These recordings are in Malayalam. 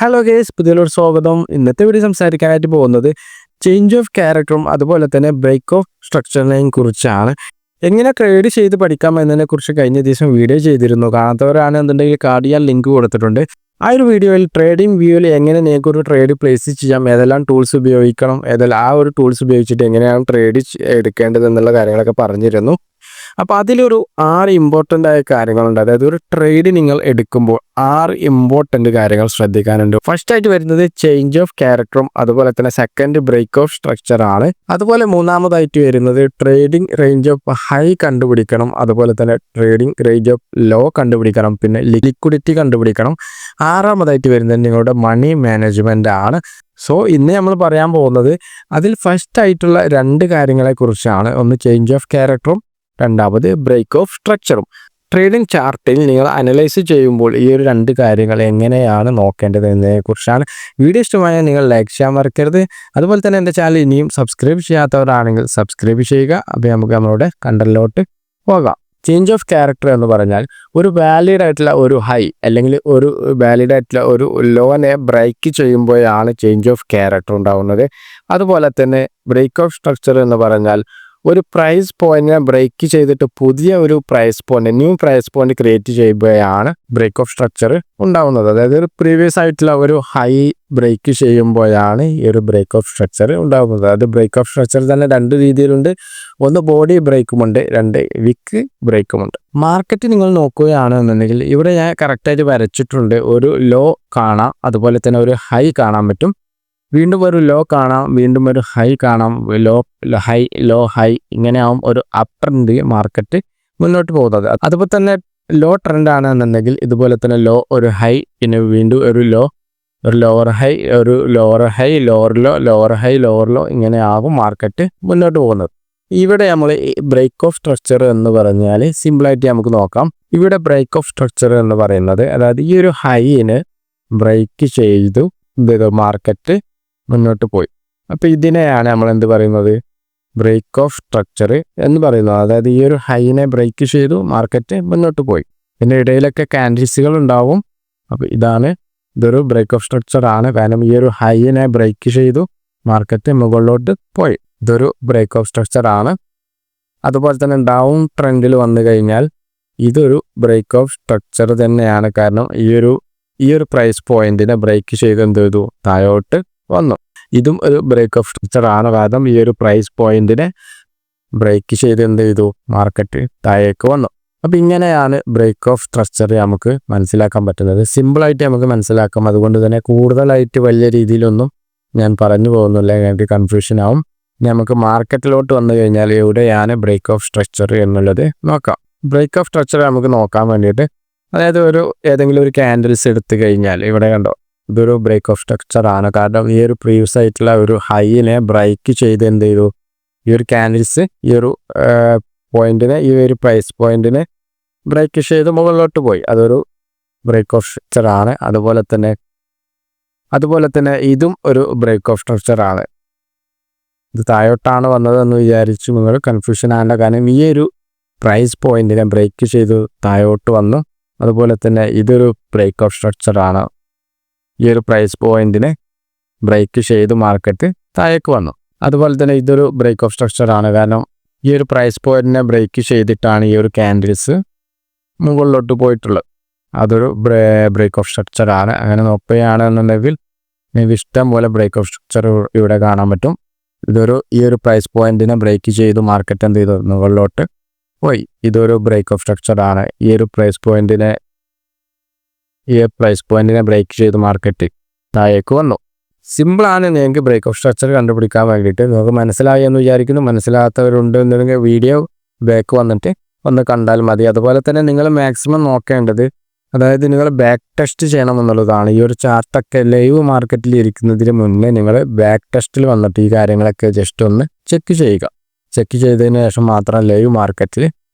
ഹലോ ഗേസ്, പുതിയൊരു സ്വാഗതം. ഇന്നത്തെ വീഡിയോ സംസാരിക്കാനായിട്ട് പോകുന്നത് ചേഞ്ച് ഓഫ് ക്യാരക്ടറും അതുപോലെ തന്നെ ബ്രേക്ക് ഓഫ് സ്ട്രക്ചറിനെയും കുറിച്ചാണ്. എങ്ങനെ ട്രേഡ് ചെയ്ത് പഠിക്കാം എന്നതിനെ കുറിച്ച് കഴിഞ്ഞ ദിവസം വീഡിയോ ചെയ്തിരുന്നു. കാണാത്തവരാണെന്നുണ്ടെങ്കിൽ കാർഡ് ചെയ്യാൻ ലിങ്ക് കൊടുത്തിട്ടുണ്ട്. ആ ഒരു വീഡിയോയിൽ ട്രേഡിംഗ് വ്യൂവിൽ എങ്ങനെ നിങ്ങൾക്ക് ഒരു ട്രേഡ് പ്ലേസ് ചെയ്യാം, ഏതെല്ലാം ടൂൾസ് ഉപയോഗിക്കണം, ഏതെല്ലാം ആ ഒരു ടൂൾസ് ഉപയോഗിച്ചിട്ട് എങ്ങനെയാണ് ട്രേഡ് എടുക്കേണ്ടത് എന്നുള്ള കാര്യങ്ങളൊക്കെ പറഞ്ഞിരുന്നു. അപ്പോൾ അതിലൊരു 6 ഇമ്പോർട്ടൻ്റ് ആയ കാര്യങ്ങളുണ്ട്. അതായത് ഒരു ട്രേഡ് നിങ്ങൾ എടുക്കുമ്പോൾ 6 ഇമ്പോർട്ടൻ്റ് കാര്യങ്ങൾ ശ്രദ്ധിക്കാനുണ്ട്. ഫസ്റ്റ് ആയിട്ട് വരുന്നത് ചേഞ്ച് ഓഫ് ക്യാരക്ടറും അതുപോലെ തന്നെ സെക്കൻഡ് ബ്രേക്ക് ഓഫ് സ്ട്രക്ചർ ആണ്. അതുപോലെ മൂന്നാമതായിട്ട് വരുന്നത് ട്രേഡിംഗ് റേഞ്ച് ഓഫ് ഹൈ കണ്ടുപിടിക്കണം, അതുപോലെ തന്നെ ട്രേഡിംഗ് റേഞ്ച് ഓഫ് ലോ കണ്ടുപിടിക്കണം, പിന്നെ ലിക്വിഡിറ്റി കണ്ടുപിടിക്കണം. ആറാമതായിട്ട് വരുന്നത് നിങ്ങളുടെ മണി മാനേജ്മെൻ്റ് ആണ്. സോ ഇന്ന് നമ്മൾ പറയാൻ പോകുന്നത് അതിൽ ഫസ്റ്റ് ആയിട്ടുള്ള 2 കാര്യങ്ങളെ കുറിച്ചാണ്. ഒന്ന് ചേഞ്ച് ഓഫ് ക്യാരക്ടറും രണ്ടാമത് ബ്രേക്ക് ഓഫ് സ്ട്രക്ചറും. ട്രേഡിംഗ് ചാർട്ടിൽ നിങ്ങൾ അനലൈസ് ചെയ്യുമ്പോൾ ഈ ഒരു 2 കാര്യങ്ങൾ എങ്ങനെയാണ് നോക്കേണ്ടത് എന്നതിനെക്കുറിച്ചാണ്. വീഡിയോ ഇഷ്ടമായാൽ നിങ്ങൾ ലൈക്ക് ചെയ്യാൻ മറക്കരുത്. അതുപോലെ തന്നെ എൻ്റെ ചാനൽ ഇനിയും സബ്സ്ക്രൈബ് ചെയ്യാത്തവരാണെങ്കിൽ സബ്സ്ക്രൈബ് ചെയ്യുക. അപ്പോൾ നമുക്ക് നമ്മളുടെ കണ്ടന്റിലോട്ട് പോകാം. ചേഞ്ച് ഓഫ് ക്യാരക്ടർ എന്ന് പറഞ്ഞാൽ ഒരു വാലിഡ് ആയിട്ടുള്ള ഒരു ഹൈ അല്ലെങ്കിൽ ഒരു വാലിഡ് ആയിട്ടുള്ള ഒരു ലോനെ ബ്രേക്ക് ചെയ്യുമ്പോഴാണ് ചേഞ്ച് ഓഫ് ക്യാരക്ടർ ഉണ്ടാവുന്നത്. അതുപോലെ തന്നെ ബ്രേക്ക് ഓഫ് സ്ട്രക്ചർ എന്ന് പറഞ്ഞാൽ ഒരു പ്രൈസ് പോയിന്റിനെ ബ്രേക്ക് ചെയ്തിട്ട് പുതിയ ഒരു price point, new price point create ചെയ്യുമ്പോഴാണ് ബ്രേക്ക് ഓഫ് സ്ട്രക്ചർ ഉണ്ടാവുന്നത്. അതായത് ഒരു പ്രീവിയസ് ആയിട്ടുള്ള ഒരു ഹൈ ബ്രേക്ക് ചെയ്യുമ്പോഴാണ് ഈ ഒരു ബ്രേക്ക് ഓഫ് സ്ട്രക്ചർ ഉണ്ടാവുന്നത്. അത് ബ്രേക്ക് ഓഫ് സ്ട്രക്ചർ തന്നെ 2 രീതിയിലുണ്ട്. ഒന്ന് ബോഡി ബ്രേക്കുമുണ്ട്, 2 വിക്ക് ബ്രേക്കുമുണ്ട്. മാർക്കറ്റ് നിങ്ങൾ നോക്കുകയാണെന്നുണ്ടെങ്കിൽ ഇവിടെ ഞാൻ കറക്റ്റായിട്ട് വരച്ചിട്ടുണ്ട്. ഒരു ലോ കാണാം, അതുപോലെ തന്നെ ഒരു ഹൈ കാണാൻ പറ്റും. വീണ്ടും ഒരു ലോ കാണാം, വീണ്ടും ഒരു ഹൈ കാണാം, ലോ ഹൈ ഇങ്ങനെയാവും ഒരു അപ്പ് ട്രെൻഡ് മാർക്കറ്റ് മുന്നോട്ട് പോകുന്നത്. അതുപോലെ തന്നെ ലോ ട്രെൻഡ് ആണെന്നുണ്ടെങ്കിൽ ഇതുപോലെ തന്നെ ലോ ഒരു ഹൈ, പിന്നെ വീണ്ടും ഒരു ലോ, ഒരു ലോവർ ഹൈ, ഒരു lower high, lower low, lower high, lower low ഇങ്ങനെയാകും മാർക്കറ്റ് മുന്നോട്ട് പോകുന്നത്. ഇവിടെ നമ്മൾ ബ്രേക്ക് ഓഫ് സ്ട്രക്ചർ എന്ന് പറഞ്ഞാൽ സിമ്പിളായിട്ട് നമുക്ക് നോക്കാം. ഇവിടെ ബ്രേക്ക് ഓഫ് സ്ട്രക്ചർ എന്ന് പറയുന്നത് അതായത് ഈ ഒരു ഹൈന് ബ്രേക്ക് ചെയ്തു മാർക്കറ്റ് മുന്നോട്ട് പോയി. അപ്പോൾ ഇതിനെയാണ് നമ്മൾ എന്ത് പറയുന്നത്, ബ്രേക്ക് ഓഫ് സ്ട്രക്ചർ എന്ന് പറയുന്നത്. അതായത് ഈ ഒരു ഹൈനെ ബ്രേക്ക് ചെയ്തു മാർക്കറ്റ് മുന്നോട്ട് പോയി. ഇതിൻ്റെ ഇടയിലൊക്കെ ക്യാൻഡിൽസുകൾ ഉണ്ടാവും. അപ്പോൾ ഇതൊരു ബ്രേക്ക് ഓഫ് സ്ട്രക്ചർ ആണ്. കാരണം ഈ ഒരു ഹൈനെ ബ്രേക്ക് ചെയ്തു മാർക്കറ്റ് മുകളിലോട്ട് പോയി. ഇതൊരു ബ്രേക്ക് ഓഫ് സ്ട്രക്ചർ ആണ്. അതുപോലെ തന്നെ ഡൗൺ ട്രെൻഡിൽ വന്നു കഴിഞ്ഞാൽ ഇതൊരു ബ്രേക്ക് ഓഫ് സ്ട്രക്ചർ തന്നെയാണ്. കാരണം ഈ ഒരു പ്രൈസ് പോയിന്റിനെ ബ്രേക്ക് ചെയ്ത് എന്ത് ചെയ്തു, താഴോട്ട് വന്നു. ഇതും ഒരു ബ്രേക്ക് ഓഫ് സ്ട്രക്ചർ ആണ്. കാരണം ഈ ഒരു പ്രൈസ് പോയിന്റിനെ ബ്രേക്ക് ചെയ്ത് എന്ത് ചെയ്തു, മാർക്കറ്റ് താഴേക്ക് വന്നു. അപ്പം ഇങ്ങനെയാണ് ബ്രേക്ക് ഓഫ് സ്ട്രക്ചർ നമുക്ക് മനസ്സിലാക്കാൻ പറ്റുന്നത്. സിമ്പിളായിട്ട് നമുക്ക് മനസ്സിലാക്കാം. അതുകൊണ്ട് തന്നെ കൂടുതലായിട്ട് വലിയ രീതിയിലൊന്നും ഞാൻ പറഞ്ഞു പോകുന്നില്ല, എനിക്ക് കൺഫ്യൂഷൻ ആവും. നമുക്ക് മാർക്കറ്റിലോട്ട് വന്നു കഴിഞ്ഞാൽ എവിടെയാണ് ബ്രേക്ക് ഓഫ് സ്ട്രക്ചർ എന്നുള്ളത് നോക്കാം. ബ്രേക്ക് ഓഫ് സ്ട്രക്ചർ നമുക്ക് നോക്കാൻ വേണ്ടിയിട്ട് അതായത് ഏതെങ്കിലും ഒരു ക്യാൻഡിൽസ് എടുത്തു കഴിഞ്ഞാൽ ഇവിടെ കണ്ടോ, ഇതൊരു ബ്രേക്ക് ഓഫ് സ്ട്രക്ചർ ആണ്. കാരണം ഈ ഒരു പ്രീവിയസ് ആയിട്ടുള്ള ഒരു ഹൈനെ ബ്രേക്ക് ചെയ്ത് എന്ത് ചെയ്തു, ഈ ഒരു ക്യാൻഡിൽസ് ഈ ഒരു പോയിന്റിനെ, ഈ ഒരു പ്രൈസ് പോയിന്റിനെ ബ്രേക്ക് ചെയ്ത് മുകളിലോട്ട് പോയി. അതൊരു ബ്രേക്ക് ഓഫ് സ്ട്രക്ചർ ആണ്. അതുപോലെ തന്നെ ഇതും ഒരു ബ്രേക്ക് ഓഫ് സ്ട്രക്ചർ ആണ്. ഇത് താഴോട്ടാണ് വന്നതെന്ന് വിചാരിച്ചു നിങ്ങൾ കൺഫ്യൂഷൻ ആകേണ്ട. കാരണം ഈ ഒരു പ്രൈസ് പോയിന്റിനെ ബ്രേക്ക് ചെയ്ത് താഴോട്ട് വന്നു. അതുപോലെ തന്നെ ഇതൊരു ബ്രേക്ക് ഓഫ് സ്ട്രക്ചർ ആണ്. ഈ ഒരു പ്രൈസ് പോയിന്റിനെ ബ്രേക്ക് ചെയ്ത് മാർക്കറ്റ് താഴേക്ക് വന്നു. അതുപോലെ തന്നെ ഇതൊരു ബ്രേക്ക് ഓഫ് സ്ട്രക്ചർ ആണ്. കാരണം ഈ ഒരു പ്രൈസ് പോയിന്റിനെ ബ്രേക്ക് ചെയ്തിട്ടാണ് ഈ ഒരു ക്യാൻഡിൽസ് മുകളിലോട്ട് പോയിട്ടുള്ളത്. അതൊരു ബ്രേക്ക് ഓഫ് സ്ട്രക്ചർ ആണ്. അങ്ങനെ നോക്കുകയാണെന്നുണ്ടെങ്കിൽ ഇഷ്ടം പോലെ ബ്രേക്ക് ഓഫ് സ്ട്രക്ചർ ഇവിടെ കാണാൻ പറ്റും. ഈ ഒരു പ്രൈസ് പോയിന്റിനെ ബ്രേക്ക് ചെയ്ത് മാർക്കറ്റ് എന്ത് ചെയ്തു, മുകളിലോട്ട് പോയി. ഇതൊരു ബ്രേക്ക് ഓഫ് സ്ട്രക്ചർ ആണ്. ഈ ഒരു പ്രൈസ് പോയിന്റിനെ ബ്രേക്ക് ചെയ്ത് മാർക്കറ്റ് താഴേക്ക് വന്നു. സിമ്പിളാണ് നിങ്ങൾക്ക് ബ്രേക്ക് ഓഫ് സ്ട്രക്ചർ കണ്ടുപിടിക്കാൻ വേണ്ടിയിട്ട്. നിങ്ങൾക്ക് മനസ്സിലായി എന്ന് വിചാരിക്കുന്നു. മനസ്സിലാത്തവരുണ്ട് എന്നുണ്ടെങ്കിൽ വീഡിയോ ബാക്ക് വന്നിട്ട് ഒന്ന് കണ്ടാൽ മതി. അതുപോലെ തന്നെ നിങ്ങൾ മാക്സിമം നോക്കേണ്ടത് അതായത് നിങ്ങൾ ബാക്ക് ടെസ്റ്റ് ചെയ്യണം എന്നുള്ളതാണ്. ഈ ഒരു ചാർട്ടൊക്കെ ലൈവ് മാർക്കറ്റിൽ ഇരിക്കുന്നതിന് മുന്നേ നിങ്ങൾ ബാക്ക് ടെസ്റ്റിൽ വന്നിട്ട് ഈ കാര്യങ്ങളൊക്കെ ജസ്റ്റ് ഒന്ന് ചെക്ക് ചെയ്യുക. ചെക്ക് ചെയ്തതിന് ശേഷം മാത്രം ലൈവ് മാർക്കറ്റിൽ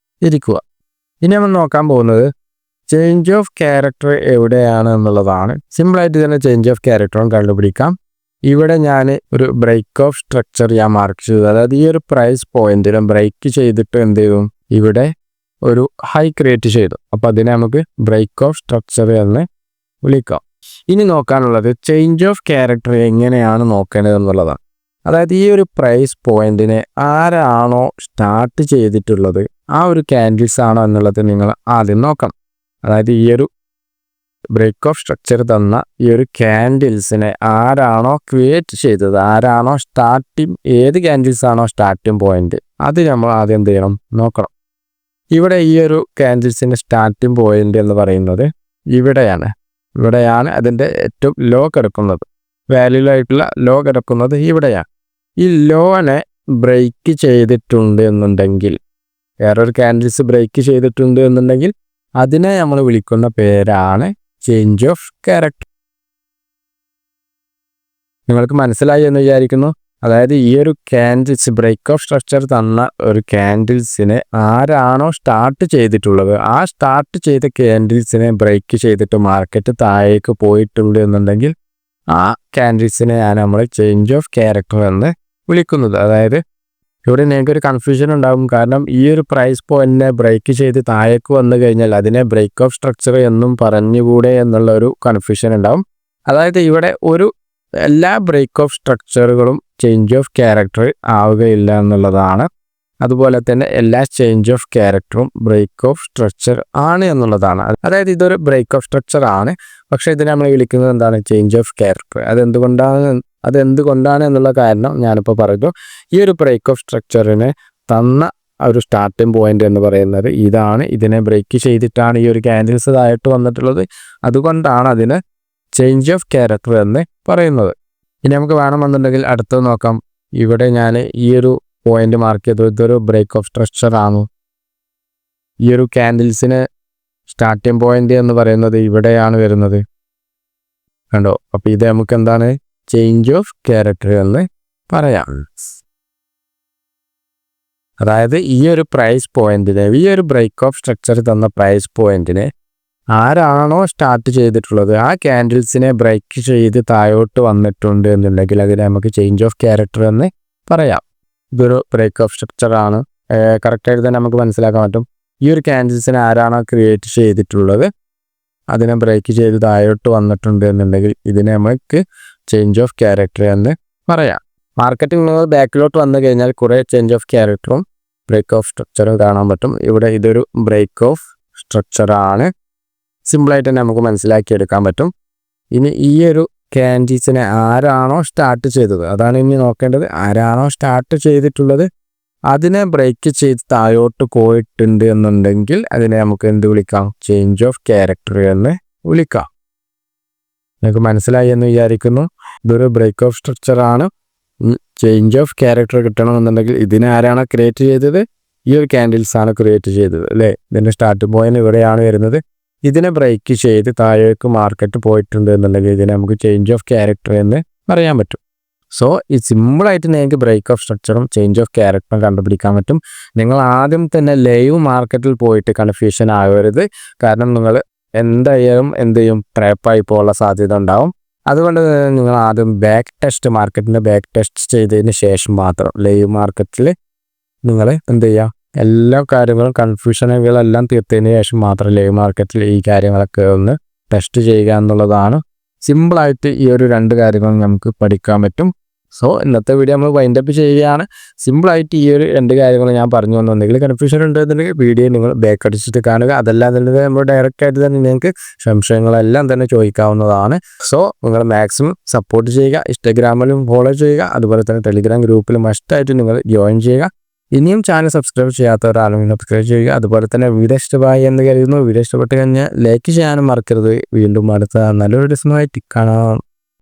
ഇരിക്കുക. ഇനി നമ്മൾ നോക്കാൻ പോകുന്നത് ചേഞ്ച് ഓഫ് ക്യാരക്ടർ എവിടെയാണ് എന്നുള്ളതാണ്. സിമ്പിളായിട്ട് തന്നെ ചേഞ്ച് ഓഫ് ക്യാരക്ടറും കണ്ടുപിടിക്കാം. ഇവിടെ ഞാൻ ഒരു ബ്രേക്ക് ഓഫ് സ്ട്രക്ചർ മാർക്ക് ചെയ്തു. അതായത് ഈ ഒരു പ്രൈസ് പോയിന്റിനെ ബ്രേക്ക് ചെയ്തിട്ട് എന്ത് ചെയ്യും, ഇവിടെ ഒരു ഹൈ ക്രിയേറ്റ് ചെയ്തു. അപ്പോൾ അതിനെ നമുക്ക് ബ്രേക്ക് ഓഫ് സ്ട്രക്ചർ എന്ന് വിളിക്കാം. ഇനി നോക്കാനുള്ളത് ചേഞ്ച് ഓഫ് ക്യാരക്ടർ എങ്ങനെയാണ് നോക്കേണ്ടത് എന്നുള്ളതാണ്. അതായത് ഈ ഒരു പ്രൈസ് പോയിന്റിനെ ആരാണോ സ്റ്റാർട്ട് ചെയ്തിട്ടുള്ളത് ആ ഒരു ക്യാൻഡിൽസ് ആണോ എന്നുള്ളത് നിങ്ങൾ ആദ്യം നോക്കണം. അതായത് ഈ ഒരു ബ്രേക്ക് ഓഫ് സ്ട്രക്ചർ തന്ന ഈ ഒരു ക്യാൻഡിൽസിനെ ആരാണോ ക്രിയേറ്റ് ചെയ്തത്, ആരാണോ ഏത് ക്യാൻഡിൽസ് ആണോ സ്റ്റാർട്ടിങ് പോയിന്റ്, അത് നമ്മൾ ആദ്യം എന്ത് ചെയ്യണം നോക്കണം. ഇവിടെ ഈ ഒരു ക്യാൻഡിൽസിൻ്റെ സ്റ്റാർട്ടിങ് പോയിന്റ് എന്ന് പറയുന്നത് ഇവിടെയാണ് അതിൻ്റെ ഏറ്റവും ലോ കിടക്കുന്നത്, വാല്യൂലായിട്ടുള്ള ലോ കിടക്കുന്നത് ഇവിടെയാണ്. ഈ ലോനെ ബ്രേക്ക് ചെയ്തിട്ടുണ്ട് എന്നുണ്ടെങ്കിൽ, വേറൊരു ക്യാൻഡിൽസ് ബ്രേക്ക് ചെയ്തിട്ടുണ്ട് എന്നുണ്ടെങ്കിൽ അതിനെ നമ്മൾ വിളിക്കുന്ന പേരാണ് ചേഞ്ച് ഓഫ് ക്യാരക്ടർ. നിങ്ങൾക്ക് മനസ്സിലായി എന്ന് വിചാരിക്കുന്നു. അതായത് ഈ ഒരു ക്യാൻഡിൽസ് ബ്രേക്ക് ഓഫ് സ്ട്രക്ചർ തന്ന ഒരു ക്യാൻഡിൽസിനെ ആരാണോ സ്റ്റാർട്ട് ചെയ്തിട്ടുള്ളത് ആ സ്റ്റാർട്ട് ചെയ്ത ക്യാൻഡിൽസിനെ ബ്രേക്ക് ചെയ്തിട്ട് മാർക്കറ്റ് താഴേക്ക് പോയിട്ടുണ്ട് എന്നുണ്ടെങ്കിൽ ആ ക്യാൻഡിൽസിനെ നമ്മൾ ചേഞ്ച് ഓഫ് ക്യാരക്ടർ എന്ന് വിളിക്കുന്നത്. അതായത് ഇവിടെ നിങ്ങൾക്കൊരു കൺഫ്യൂഷൻ ഉണ്ടാകും. കാരണം ഈ ഒരു പ്രൈസ് പോയിന്റിനെ ബ്രേക്ക് ചെയ്ത് താഴേക്ക് വന്നു കഴിഞ്ഞാൽ അതിനെ ബ്രേക്ക് ഓഫ് സ്ട്രക്ചർ എന്നും പറഞ്ഞുകൂടെ എന്നുള്ള ഒരു കൺഫ്യൂഷൻ ഉണ്ടാകും. അതായത് ഇവിടെ എല്ലാ ബ്രേക്ക് ഓഫ് സ്ട്രക്ചറുകളും ചേഞ്ച് ഓഫ് ക്യാരക്ടർ ആവുകയില്ല എന്നുള്ളതാണ്. അതുപോലെ തന്നെ എല്ലാ ചേഞ്ച് ഓഫ് ക്യാരക്ടറും ബ്രേക്ക് ഓഫ് സ്ട്രക്ചർ ആണ് എന്നുള്ളതാണ്. അതായത് ഇതൊരു ബ്രേക്ക് ഓഫ് സ്ട്രക്ചർ ആണ്, പക്ഷേ ഇതിനെ നമ്മൾ വിളിക്കുന്നത് എന്താണ്, ചേഞ്ച് ഓഫ് ക്യാരക്ടർ. അതെന്തുകൊണ്ടാണ് എന്നുള്ള കാരണം ഞാനിപ്പോൾ പറഞ്ഞു. ഈ ഒരു ബ്രേക്ക് ഓഫ് സ്ട്രക്ചറിനെ തന്ന ഒരു സ്റ്റാർട്ടിംഗ് പോയിന്റ് എന്ന് പറയുന്നത് ഇതാണ്. ഇതിനെ ബ്രേക്ക് ചെയ്തിട്ടാണ് ഈ ഒരു ക്യാൻഡിൽസ് ആയിട്ട് വന്നിട്ടുള്ളത്. അതുകൊണ്ടാണ് അതിന് ചേഞ്ച് ഓഫ് ക്യാരക്ടർ എന്ന് പറയുന്നത്. ഇനി നമുക്ക് വേണമെന്നുണ്ടെങ്കിൽ അടുത്തത് നോക്കാം. ഇവിടെ ഞാൻ ഈ ഒരു പോയിന്റ് മാർക്ക് ചെയ്തു, ഇതൊരു ബ്രേക്ക് ഓഫ് സ്ട്രക്ചർ ആണ്. ഈ ഒരു ക്യാൻഡിൽസിന് സ്റ്റാർട്ടിംഗ് പോയിന്റ് എന്ന് പറയുന്നത് ഇവിടെയാണ് വരുന്നത്, കണ്ടോ. അപ്പോൾ ഇത് നമുക്ക് എന്താണ്, ചേഞ്ച് ഓഫ് ക്യാരക്ടർ എന്ന് പറയാം. അതായത് ഈ ഒരു പ്രൈസ് പോയിന്റിനെ, ഈ ഒരു ബ്രേക്ക് ഓഫ് സ്ട്രക്ചർ തന്ന പ്രൈസ് പോയിന്റിനെ ആരാണോ സ്റ്റാർട്ട് ചെയ്തിട്ടുള്ളത് ആ ക്യാൻഡിൽസിനെ ബ്രേക്ക് ചെയ്ത് താഴോട്ട് വന്നിട്ടുണ്ട് എന്നുണ്ടെങ്കിൽ അതിനെ നമുക്ക് ചേഞ്ച് ഓഫ് ക്യാരക്ടർ എന്ന് പറയാം. ഇതൊരു ബ്രേക്ക് ഓഫ് സ്ട്രക്ചർ ആണ്. കറക്റ്റായിട്ട് തന്നെ നമുക്ക് മനസ്സിലാക്കാൻ പറ്റും. ഈ ഒരു ക്യാൻഡിൽസിനെ ആരാണോ ക്രിയേറ്റ് ചെയ്തിട്ടുള്ളത് അതിനെ ബ്രേക്ക് ചെയ്ത് താഴോട്ട് വന്നിട്ടുണ്ട് എന്നുണ്ടെങ്കിൽ ഇതിനെ നമുക്ക് ചേഞ്ച് ഓഫ് ക്യാരക്ടർ എന്ന് പറയാം. മാർക്കറ്റിൽ നിങ്ങൾ ബാക്കിലോട്ട് വന്നു കഴിഞ്ഞാൽ കുറേ ചേഞ്ച് ഓഫ് ക്യാരക്ടറും ബ്രേക്ക് ഓഫ് സ്ട്രക്ചറും കാണാൻ പറ്റും. ഇവിടെ ഇതൊരു ബ്രേക്ക് ഓഫ് സ്ട്രക്ചറാണ്. സിമ്പിളായിട്ട് തന്നെ നമുക്ക് മനസ്സിലാക്കിയെടുക്കാൻ പറ്റും. ഇനി ഈ ഒരു ക്യാൻഡിൽസിനെ ആരാണോ സ്റ്റാർട്ട് ചെയ്തത് അതാണ് ഇനി നോക്കേണ്ടത്. ആരാണോ സ്റ്റാർട്ട് ചെയ്തിട്ടുള്ളത് അതിനെ ബ്രേക്ക് ചെയ്ത് താഴോട്ട് പോയിട്ടുണ്ട് എന്നുണ്ടെങ്കിൽ അതിനെ നമുക്ക് എന്ത് വിളിക്കാം, ചേഞ്ച് ഓഫ് ക്യാരക്ടർ എന്ന് വിളിക്കാം. നിങ്ങൾക്ക് മനസ്സിലായി എന്ന് വിചാരിക്കുന്നു. ഇതൊരു ബ്രേക്ക് ഓഫ് സ്ട്രക്ചർ ആണ്. ചേഞ്ച് ഓഫ് ക്യാരക്ടർ കിട്ടണമെന്നുണ്ടെങ്കിൽ ഇതിനെ ആരാണ് ക്രിയേറ്റ് ചെയ്തത്, ഈ ഒരു ക്യാൻഡിൽസ് ആണ് ക്രിയേറ്റ് ചെയ്തത് അല്ലേ. ഇതിൻ്റെ സ്റ്റാർട്ടിംഗ് പോയിന്റ് ഇവിടെയാണ് വരുന്നത്. ഇതിനെ ബ്രേക്ക് ചെയ്ത് താഴേക്ക് മാർക്കറ്റ് പോയിട്ടുണ്ട് എന്നുണ്ടെങ്കിൽ ഇതിനെ നമുക്ക് ചേഞ്ച് ഓഫ് ക്യാരക്ടർ എന്ന് പറയാൻ പറ്റും. സോ ഈ സിമ്പിളായിട്ട് നിങ്ങൾക്ക് ബ്രേക്ക് ഓഫ് സ്ട്രക്ചറും ചേഞ്ച് ഓഫ് ക്യാരക്ടറും കണ്ടുപിടിക്കാൻ പറ്റും. നിങ്ങൾ ആദ്യം തന്നെ ലൈവ് മാർക്കറ്റിൽ പോയിട്ട് കൺഫ്യൂഷൻ ആകരുത്. കാരണം നിങ്ങൾ എന്ത് ചെയ്യും ട്രാപ്പായി പോകാനുള്ള സാധ്യത ഉണ്ടാവും. അതുകൊണ്ട് നിങ്ങൾ ആദ്യം മാർക്കറ്റിൻ്റെ ബാക്ക് ടെസ്റ്റ് ചെയ്തതിന് ശേഷം മാത്രം ലൈവ് മാർക്കറ്റിൽ നിങ്ങൾ എന്ത് ചെയ്യുക, എല്ലാ കാര്യങ്ങളും കൺഫ്യൂഷനുകളെല്ലാം തീർത്തതിന് ശേഷം മാത്രം ലൈവ് മാർക്കറ്റിൽ ഈ കാര്യങ്ങളൊക്കെ ഒന്ന് ടെസ്റ്റ് ചെയ്യുക എന്നുള്ളതാണ്. സിമ്പിളായിട്ട് ഈ ഒരു 2 കാര്യങ്ങളും നമുക്ക് പഠിക്കാൻ പറ്റും. സോ ഇന്നത്തെ വീഡിയോ നമ്മൾ വൈൻഡപ്പ് ചെയ്യുകയാണ്. സിമ്പിളായിട്ട് ഈ ഒരു 2 കാര്യങ്ങൾ ഞാൻ പറഞ്ഞു വന്നെങ്കിൽ കൺഫ്യൂഷൻ ഉണ്ടെന്നുണ്ടെങ്കിൽ വീഡിയോ നിങ്ങൾ ബാക്ക് അടിച്ചിട്ട് കാണുക. അതല്ലാന്നുണ്ടെങ്കിൽ നമ്മൾ ഡയറക്റ്റായിട്ട് തന്നെ നിങ്ങൾക്ക് സംശയങ്ങളെല്ലാം തന്നെ ചോദിക്കാവുന്നതാണ്. സോ നിങ്ങൾ മാക്സിമം സപ്പോർട്ട് ചെയ്യുക. ഇൻസ്റ്റാഗ്രാമിലും ഫോളോ ചെയ്യുക. അതുപോലെ തന്നെ ടെലിഗ്രാം ഗ്രൂപ്പിൽ മസ്റ്റായിട്ട് നിങ്ങൾ ജോയിൻ ചെയ്യുക. ഇനിയും ചാനൽ സബ്സ്ക്രൈബ് ചെയ്യാത്തവരാലും സബ്സ്ക്രൈബ് ചെയ്യുക. അതുപോലെ തന്നെ വീഡിയോ ഇഷ്ടമായി എന്ന് കരുതുന്നു. വീഡിയോ ഇഷ്ടപ്പെട്ട് കഴിഞ്ഞാൽ ലൈക്ക് ചെയ്യാനും മറക്കരുത്. വീണ്ടും അടുത്ത നല്ലൊരു ഡിസ്മായിട്ട് കാണാം.